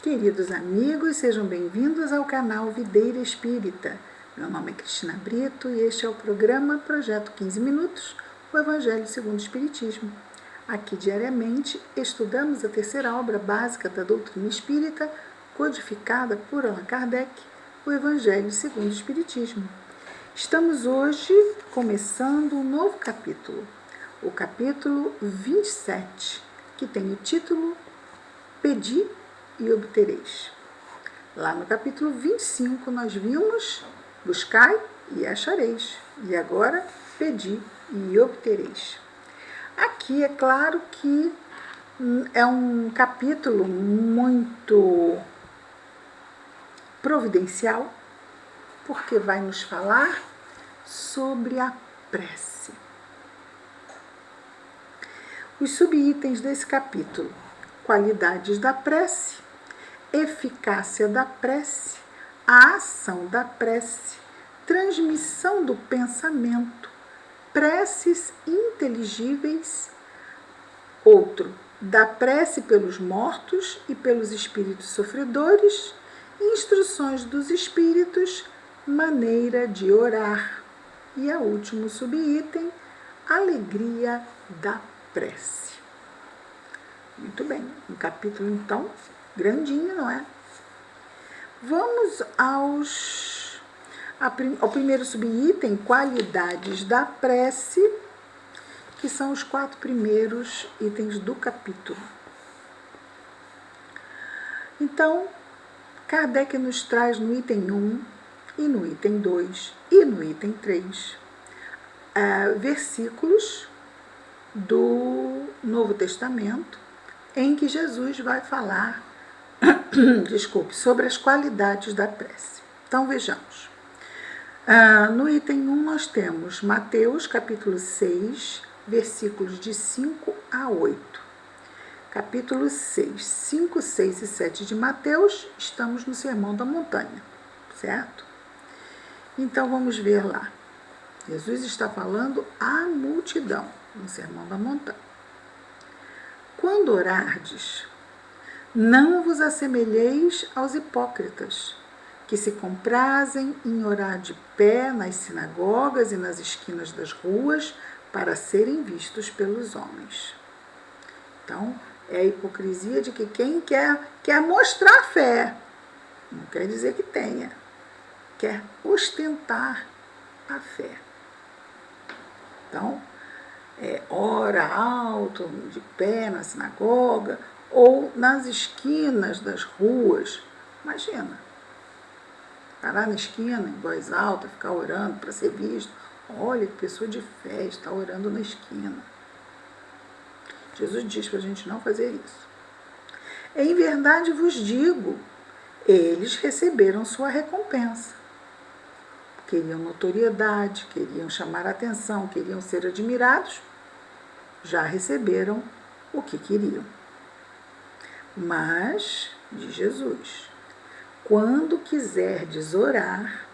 Queridos amigos, sejam bem-vindos ao canal Videira Espírita. Meu nome é Cristina Brito e este é o programa Projeto 15 Minutos, o Evangelho segundo o Espiritismo. Aqui, diariamente, estudamos a terceira obra básica da doutrina espírita, codificada por Allan Kardec, o Evangelho segundo o Espiritismo. Estamos hoje começando um novo capítulo, o capítulo 27, que tem o título Pedi e obtereis. Lá no capítulo 25 nós vimos buscai e achareis, e agora pedi e obtereis. Aqui é claro que é um capítulo muito providencial, porque vai nos falar sobre a prece. Os subitens desse capítulo: qualidades da prece, eficácia da prece, a ação da prece, transmissão do pensamento, preces inteligíveis. Outro, da prece pelos mortos e pelos espíritos sofredores, instruções dos espíritos, maneira de orar. E a último subitem, alegria da prece. Muito bem, um capítulo então grandinho, não é? Vamos ao primeiro subitem, qualidades da prece, que são os 4 primeiros itens do capítulo. Então, Kardec nos traz no item 1 e no item 2 e no item 3 versículos do Novo Testamento em que Jesus vai falar sobre as qualidades da prece. Então vejamos. No item 1 nós temos Mateus capítulo 6, versículos de 5 a 8. Capítulo 6, 5, 6 e 7 de Mateus, estamos no Sermão da Montanha, certo? Então vamos ver lá. Jesus está falando à multidão no Sermão da Montanha. Quando orardes, não vos assemelheis aos hipócritas, que se comprazem em orar de pé nas sinagogas e nas esquinas das ruas para serem vistos pelos homens. Então, é a hipocrisia de que quem quer mostrar fé, não quer dizer que tenha, quer ostentar a fé. Então, ora alto, de pé na sinagoga ou nas esquinas das ruas. Imagina, parar na esquina em voz alta, ficar orando para ser visto. Olha que pessoa de fé está orando na esquina. Jesus diz para a gente não fazer isso. Em verdade vos digo, eles receberam sua recompensa. Queriam notoriedade, queriam chamar a atenção, queriam ser admirados, já receberam o que queriam. Mas, diz Jesus, quando quiserdes orar,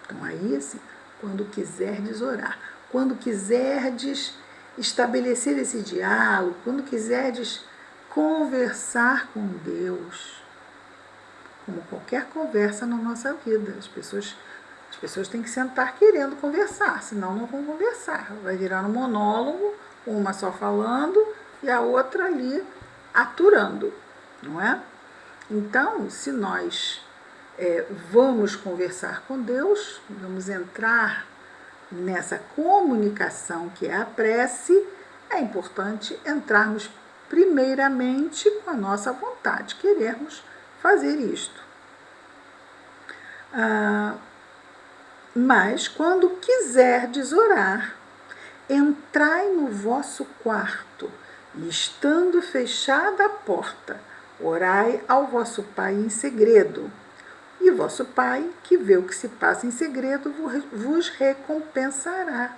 então aí assim, quando quiserdes orar, quando quiserdes estabelecer esse diálogo, quando quiserdes conversar com Deus, como qualquer conversa na nossa vida, as pessoas têm que sentar querendo conversar, senão não vão conversar. Vai virar um monólogo, uma só falando e a outra ali aturando, não é? Então, se nós vamos conversar com Deus, vamos entrar nessa comunicação que é a prece, é importante entrarmos primeiramente com a nossa vontade, querermos fazer isto. Mas, quando quiserdes orar, entrai no vosso quarto e, estando fechada a porta, orai ao vosso Pai em segredo. E vosso Pai, que vê o que se passa em segredo, vos recompensará.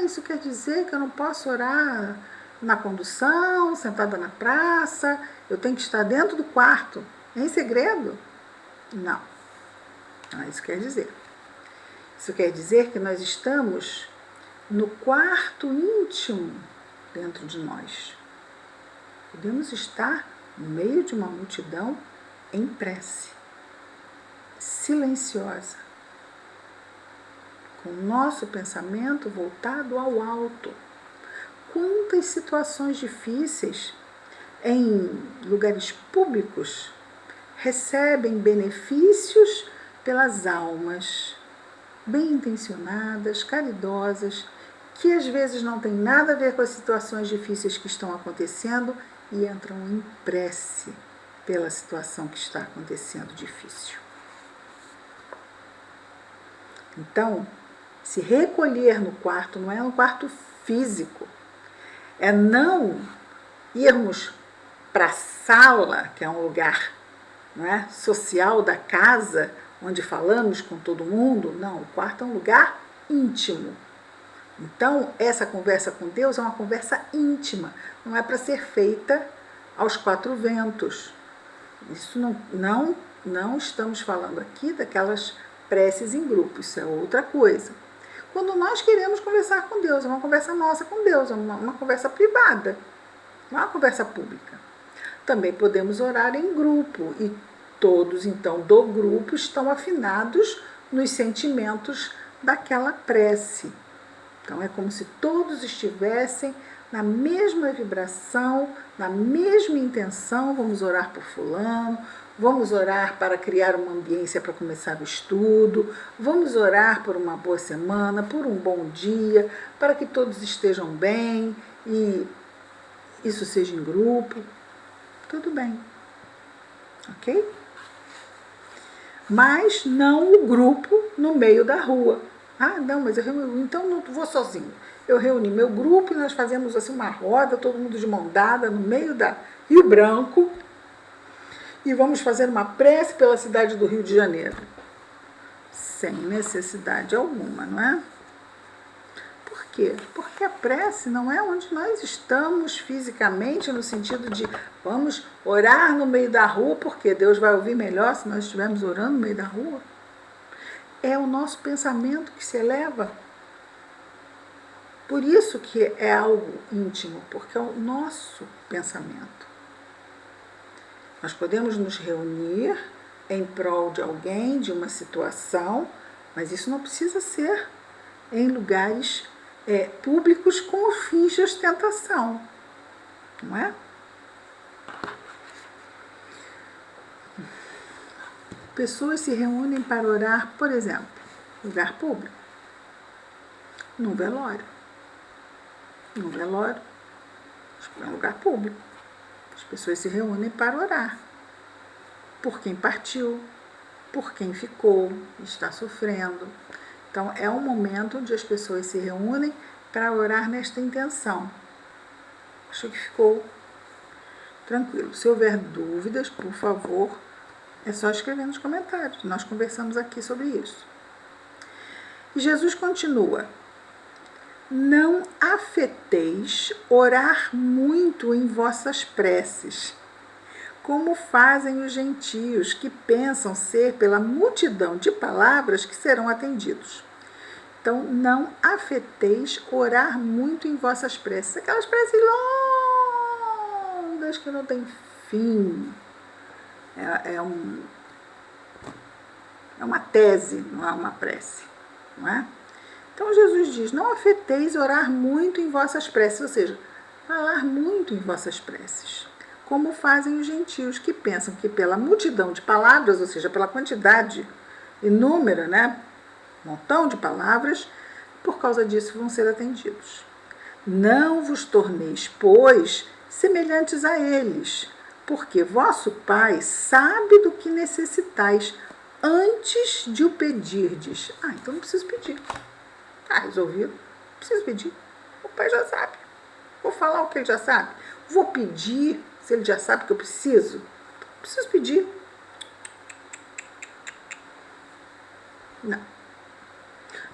Isso quer dizer que eu não posso orar na condução, sentada na praça, eu tenho que estar dentro do quarto, em segredo? Não. Isso quer dizer. Isso quer dizer que nós estamos no quarto íntimo dentro de nós. Podemos estar no meio de uma multidão, em prece, silenciosa, com o nosso pensamento voltado ao alto. Quantas situações difíceis em lugares públicos recebem benefícios pelas almas bem intencionadas, caridosas, que às vezes não tem nada a ver com as situações difíceis que estão acontecendo e entram em prece pela situação que está acontecendo difícil. Então, se recolher no quarto não é um quarto físico, é não irmos para a sala, que é um lugar, não é, social da casa, onde falamos com todo mundo. Não, o quarto é um lugar íntimo. Então, essa conversa com Deus é uma conversa íntima, não é para ser feita aos quatro ventos. Isso não estamos falando aqui daquelas preces em grupo, isso é outra coisa. Quando nós queremos conversar com Deus, é uma conversa nossa com Deus, é uma conversa privada, não é uma conversa pública. Também podemos orar em grupo e todos, então, do grupo estão afinados nos sentimentos daquela prece. Então, é como se todos estivessem na mesma vibração, na mesma intenção. Vamos orar por fulano, vamos orar para criar uma ambiência para começar o estudo, vamos orar por uma boa semana, por um bom dia, para que todos estejam bem e isso seja em grupo. Tudo bem, ok? Mas não o grupo no meio da rua. Ah, não, mas então não vou sozinho. Eu reuni meu grupo e nós fazemos assim uma roda, todo mundo de mão dada, no meio da Rio Branco, e vamos fazer uma prece pela cidade do Rio de Janeiro. Sem necessidade alguma, não é? Por quê? Porque a prece não é onde nós estamos fisicamente, no sentido de vamos orar no meio da rua, porque Deus vai ouvir melhor se nós estivermos orando no meio da rua. É o nosso pensamento que se eleva. Por isso que é algo íntimo, porque é o nosso pensamento. Nós podemos nos reunir em prol de alguém, de uma situação, mas isso não precisa ser em lugares públicos com fins de ostentação, não é? Pessoas se reúnem para orar, por exemplo, em lugar público, num velório. Num velório, é um lugar público. As pessoas se reúnem para orar por quem partiu, por quem ficou, está sofrendo. Então, é um momento onde as pessoas se reúnem para orar nesta intenção. Acho que ficou tranquilo. Se houver dúvidas, por favor, é só escrever nos comentários. Nós conversamos aqui sobre isso. E Jesus continua: não afeteis orar muito em vossas preces, como fazem os gentios, que pensam ser pela multidão de palavras que serão atendidos. Então, não afeteis orar muito em vossas preces. Aquelas preces longas que não tem fim. É uma tese, não é uma prece, não é? Então, Jesus diz, não afeteis orar muito em vossas preces, ou seja, falar muito em vossas preces, como fazem os gentios, que pensam que pela multidão de palavras, ou seja, pela quantidade inúmera, né, montão de palavras, por causa disso vão ser atendidos. Não vos torneis, pois, semelhantes a eles, porque vosso Pai sabe do que necessitais antes de o pedirdes. Então não preciso pedir. Resolvido. Não preciso pedir. O Pai já sabe. Vou falar o que ele já sabe. Vou pedir se ele já sabe que eu preciso. Não preciso pedir. Não.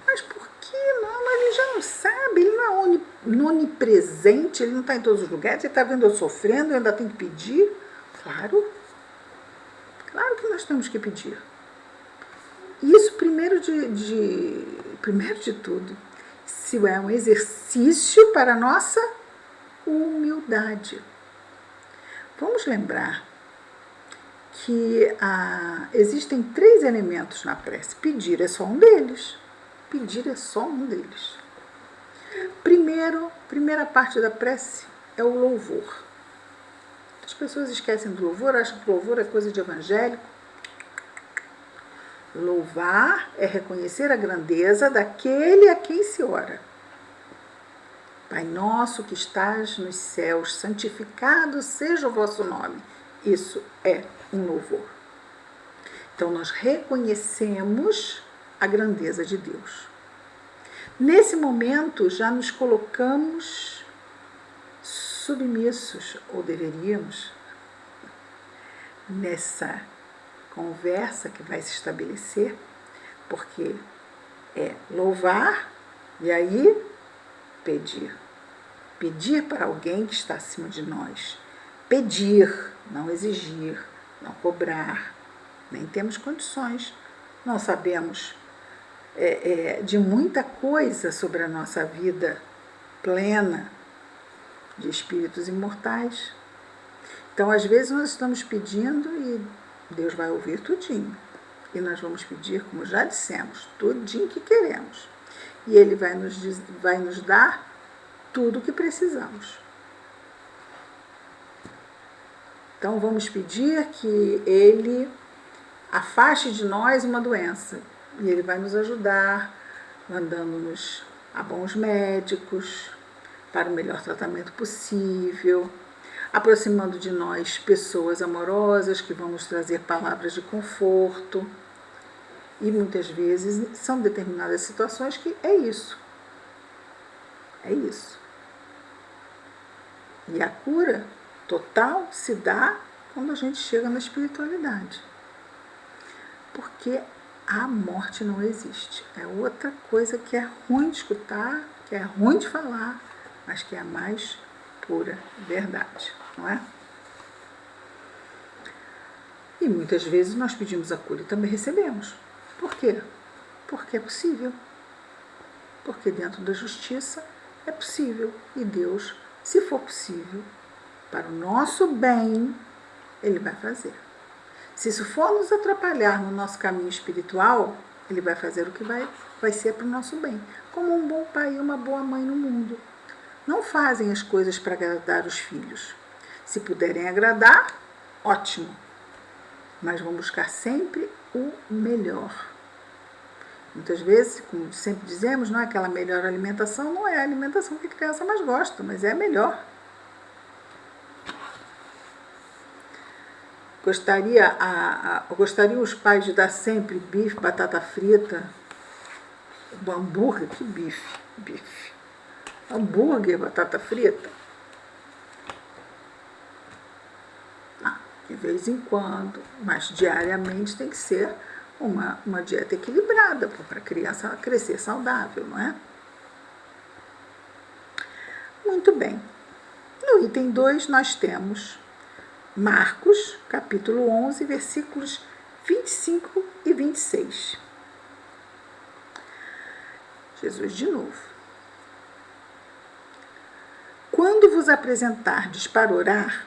Mas por que não? Mas ele já não sabe. Ele não é onipresente. Ele não está em todos os lugares. Ele está vendo eu sofrendo. Eu ainda tenho que pedir. Claro. Claro que nós temos que pedir. Isso primeiro de tudo, se é um exercício para a nossa humildade. Vamos lembrar que existem 3 elementos na prece. Pedir é só um deles. Pedir é só um deles. Primeira parte da prece é o louvor. As pessoas esquecem do louvor, acham que louvor é coisa de evangélico. Louvar é reconhecer a grandeza daquele a quem se ora. Pai nosso que estás nos céus, santificado seja o vosso nome. Isso é um louvor. Então nós reconhecemos a grandeza de Deus. Nesse momento já nos colocamos submissos, ou deveríamos, nessa conversa que vai se estabelecer, porque é louvar e aí pedir. Pedir para alguém que está acima de nós. Pedir, não exigir, não cobrar. Nem temos condições. Não sabemos de muita coisa sobre a nossa vida plena de espíritos imortais. Então, às vezes, nós estamos pedindo e Deus vai ouvir tudinho. E nós vamos pedir, como já dissemos, tudinho que queremos. E Ele vai nos dar tudo o que precisamos. Então, vamos pedir que Ele afaste de nós uma doença. E Ele vai nos ajudar, mandando-nos a bons médicos, para o melhor tratamento possível, aproximando de nós pessoas amorosas que vão nos trazer palavras de conforto. E muitas vezes são determinadas situações que é isso. É isso. E a cura total se dá quando a gente chega na espiritualidade. Porque a morte não existe. É outra coisa que é ruim de escutar, que é ruim de falar, mas que é a mais pura verdade, não é? E muitas vezes nós pedimos a cura e também recebemos. Por quê? Porque é possível. Porque dentro da justiça é possível. E Deus, se for possível, para o nosso bem, Ele vai fazer. Se isso for nos atrapalhar no nosso caminho espiritual, Ele vai fazer o que vai ser para o nosso bem. Como um bom pai e uma boa mãe no mundo. Não fazem as coisas para agradar os filhos. Se puderem agradar, ótimo. Mas vão buscar sempre o melhor. Muitas vezes, como sempre dizemos, não é aquela melhor alimentação, não é a alimentação que a criança mais gosta, mas é a melhor. Gostariam os pais de dar sempre bife, batata frita, hambúrguer, que bife. Hambúrguer, batata frita? De vez em quando, mas diariamente tem que ser uma dieta equilibrada para a criança crescer saudável, não é? Muito bem. No item 2 nós temos Marcos, capítulo 11, versículos 25 e 26. Jesus de novo. Quando vos apresentardes para orar,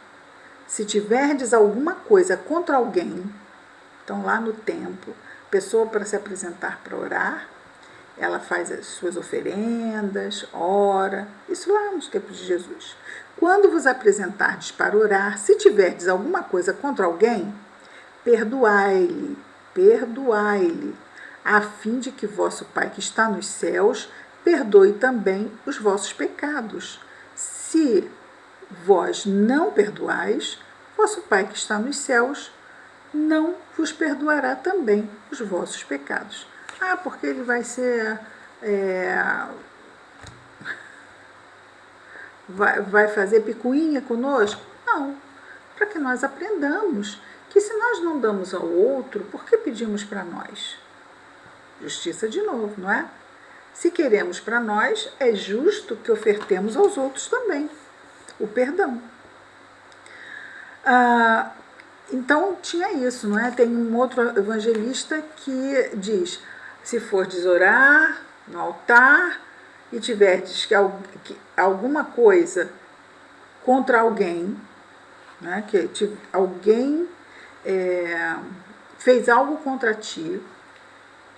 se tiverdes alguma coisa contra alguém, então lá no templo, pessoa para se apresentar para orar, ela faz as suas oferendas, ora, isso lá nos tempos de Jesus. Quando vos apresentardes para orar, se tiverdes alguma coisa contra alguém, perdoai-lhe, a fim de que vosso Pai que está nos céus perdoe também os vossos pecados. Se vós não perdoais, vosso Pai que está nos céus não vos perdoará também os vossos pecados. Porque ele vai ser... vai fazer picuinha conosco? Não. Para que nós aprendamos que se nós não damos ao outro, por que pedimos para nós? Justiça de novo, não é? Se queremos para nós, é justo que ofertemos aos outros também o perdão. Então tinha isso, não é? Tem um outro evangelista que diz: se fordes orar no altar e tiverdes alguma coisa contra alguém, né? Que alguém fez algo contra ti,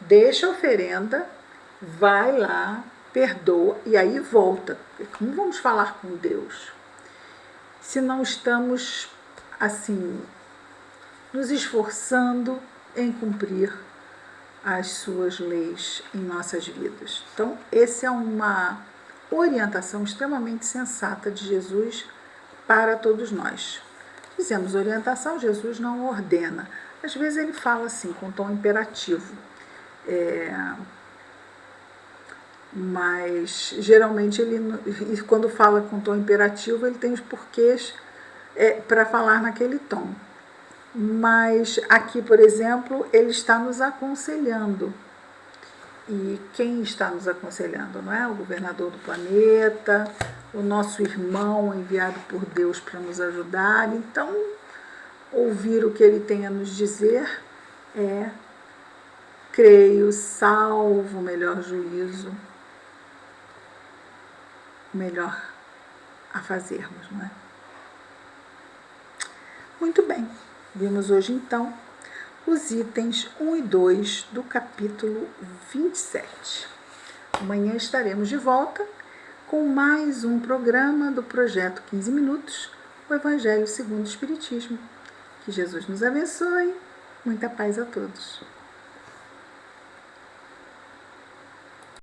deixa a oferenda, vai lá, perdoa e aí volta. Como vamos falar com Deus se não estamos assim nos esforçando em cumprir as suas leis em nossas vidas? Então, essa é uma orientação extremamente sensata de Jesus para todos nós. Dizemos orientação, Jesus não ordena. Às vezes ele fala assim, com tom imperativo. Mas geralmente ele, quando fala com tom imperativo, ele tem os porquês para falar naquele tom. Mas aqui, por exemplo, ele está nos aconselhando. E quem está nos aconselhando, não é? O governador do planeta, o nosso irmão enviado por Deus para nos ajudar. Então, ouvir o que ele tem a nos dizer é, creio, salvo o melhor juízo, o melhor a fazermos, não é? Muito bem, vimos hoje então os itens 1 e 2 do capítulo 27. Amanhã estaremos de volta com mais um programa do projeto 15 Minutos, o Evangelho segundo o Espiritismo. Que Jesus nos abençoe. Muita paz a todos.